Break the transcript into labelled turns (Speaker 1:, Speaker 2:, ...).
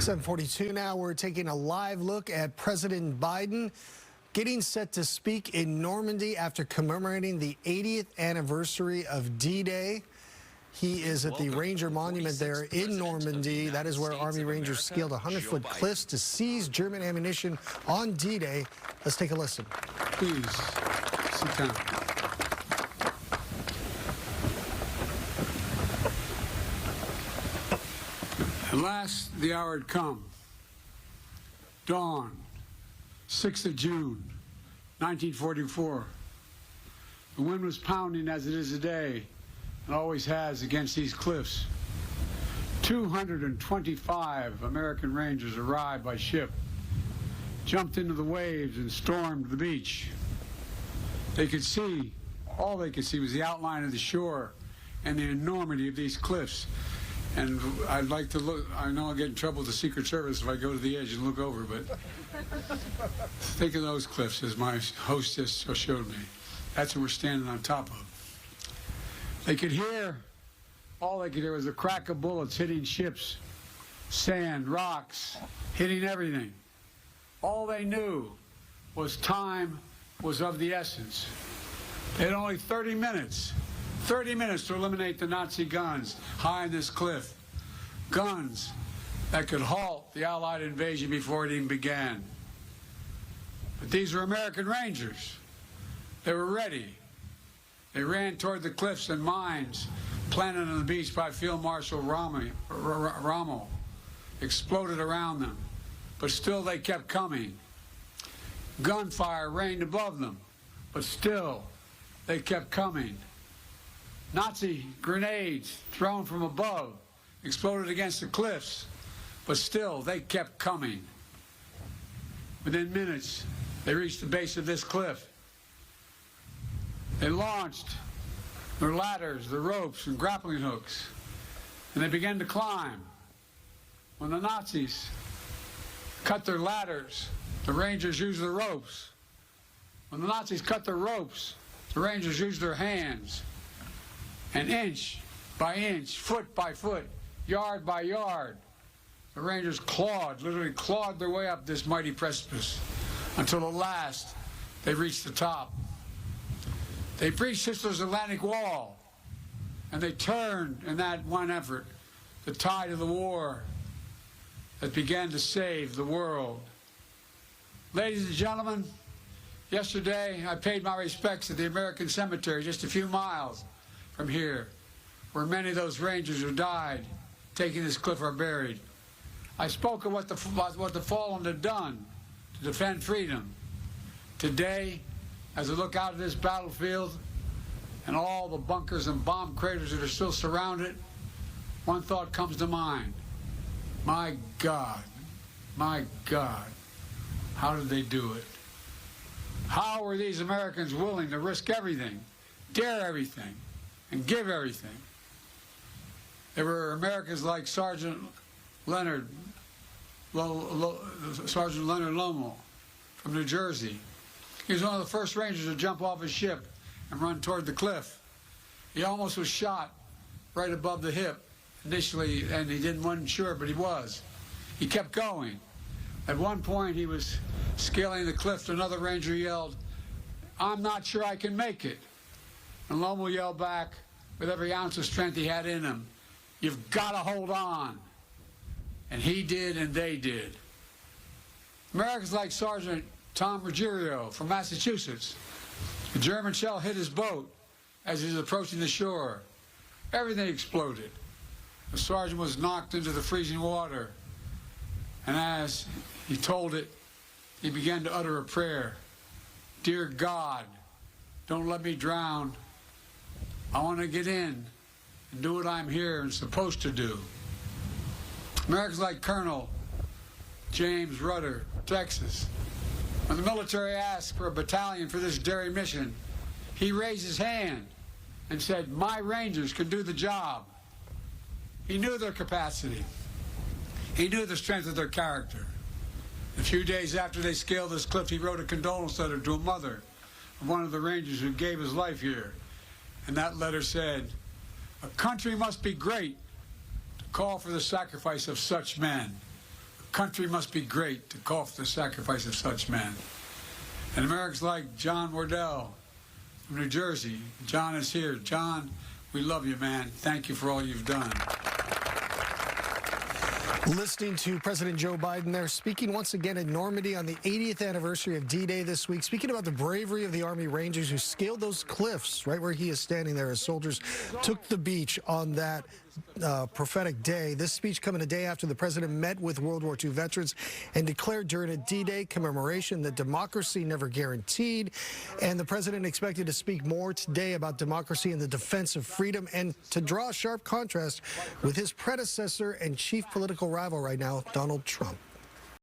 Speaker 1: 7:42 now. We're taking a live look at President Biden getting set to speak in Normandy after commemorating the 80th anniversary of D-Day. He is at the Ranger Monument there in Normandy. That is where Army Rangers scaled 100-foot cliffs to seize German ammunition on D-Day. Let's take a listen.
Speaker 2: Please, sit down. At last, the hour had come. Dawn, 6th of June, 1944. The wind was pounding as it is today, and always has against these cliffs. 225 American Rangers arrived by ship, jumped into the waves and stormed the beach. They could see, all they could see was the outline of the shore and the enormity of these cliffs. And I'd like to look, I know I'll get in trouble with the Secret Service if I go to the edge and look over, but think of those cliffs as my hostess showed me. That's what we're standing on top of. They could hear, all they could hear was the crack of bullets hitting ships, sand, rocks, hitting everything. All they knew was time was of the essence. They had only 30 minutes to eliminate the Nazi guns high on this cliff. Guns that could halt the Allied invasion before it even began. But these were American Rangers. They were ready. They ran toward the cliffs and mines planted on the beach by Field Marshal Rommel exploded around them. But still they kept coming. Gunfire rained above them, but still they kept coming. Nazi grenades thrown from above exploded against the cliffs, but still they kept coming. Within minutes, they reached the base of this cliff. They launched their ladders, their ropes, and grappling hooks, and they began to climb. When the Nazis cut their ladders, the Rangers used their ropes. When the Nazis cut their ropes, the Rangers used their hands. And inch by inch, foot by foot, yard by yard, the Rangers literally clawed their way up this mighty precipice until at last they reached the top. They breached Hitler's Atlantic Wall, and they turned in that one effort the tide of the war that began to save the world. Ladies and gentlemen, yesterday I paid my respects at the American Cemetery just a few miles from here, where many of those Rangers who died taking this cliff are buried. I spoke of what the fallen had done to defend freedom. Today, as I look out at this battlefield and all the bunkers and bomb craters that are still surrounded, one thought comes to mind. My God, how did they do it? How were these Americans willing to risk everything, dare everything, and give everything? There were Americans like Sergeant Leonard Lommel from New Jersey. He was one of the first Rangers to jump off his ship and run toward the cliff. He almost was shot right above the hip initially, and wasn't sure, but he was. He kept going. At one point, he was scaling the cliff. Another Ranger yelled, "I'm not sure I can make it." And Lommel yelled back with every ounce of strength he had in him, "You've got to hold on." And he did, and they did. Americans like Sergeant Tom Ruggiero from Massachusetts. A German shell hit his boat as he was approaching the shore. Everything exploded. The sergeant was knocked into the freezing water. And as he told it, he began to utter a prayer. "Dear God, don't let me drown. I want to get in and do what I'm here and supposed to do." Americans like Colonel James Rudder, Texas. When the military asked for a battalion for this daring mission, he raised his hand and said, "My Rangers can do the job." He knew their capacity. He knew the strength of their character. A few days after they scaled this cliff, he wrote a condolence letter to a mother of one of the Rangers who gave his life here. And that letter said, "A country must be great to call for the sacrifice of such men. country must be great to call for the sacrifice of such men. And Americans like John Wardell from New Jersey. John is here. John, we love you, man. Thank you for all you've done.
Speaker 1: Listening to President Joe Biden there, speaking once again at Normandy on the 80th anniversary of D-Day this week, speaking about the bravery of the Army Rangers who scaled those cliffs right where he is standing there as soldiers took the beach on that prophetic day. This speech coming a day after the president met with World War II veterans and declared during a D-Day commemoration that democracy never guaranteed. And the president expected to speak more today about democracy and the defense of freedom, and to draw a sharp contrast with his predecessor and chief political rival right now, Donald Trump.